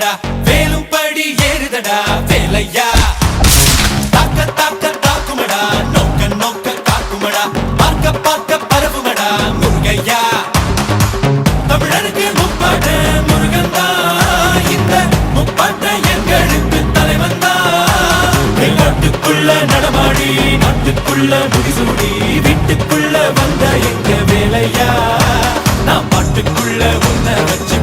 ஏறுதடா வேலும் படி ஏறுதடா வேலையா தாக்க தாக்க தாக்குமடா நோக்க நோக்க காக்குமடா பார்க்க பார்க்க பரவுமடா முருகையா தமிழனுக்கு முப்பாட்ட முருகன் தான் இந்த முப்பாட்ட எங்களுக்கு தலைவன் தான் நாட்டுக்குள்ள நடமாடி நாட்டுக்குள்ள முடிசூடி வீட்டுக்குள்ள வந்த எங்க வேலையா நான் பாட்டுக்குள்ள உன்னை வச்சு